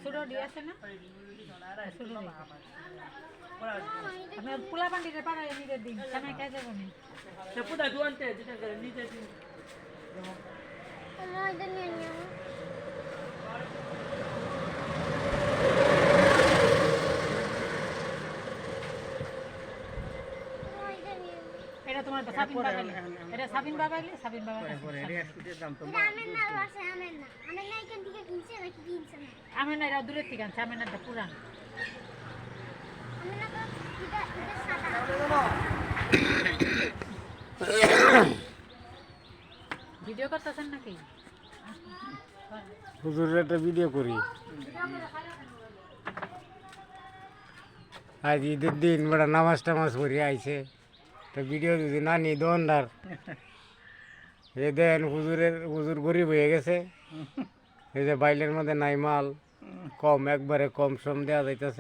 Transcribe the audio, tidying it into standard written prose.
ছোটো দিয়ে আছে না আমি পোলা পান্ডিতে পাড়ায় নিজের দিন সামনে কাজ যাবো না এটা তোমার সাবিন বাগাইলে এটা সাবিন বাগাইলে সাবিন বাগাইলে আমি না এটা দূরের থেকে আনছি আমি না এটা পুরান ভিডিও করতেছেন নাকি হুজুরের একটা ভিডিও করি আজ ঈদের দিন বড় নামাজ টামাজ পড়ে আইছে তো ভিডিও যদি না নি দোকানদার এই দেন হুজুর গরিব হয়ে গেছে এই যে বাইলের মধ্যে নাই মাল কম একবারে কম সম দেওয়া যাইতেছে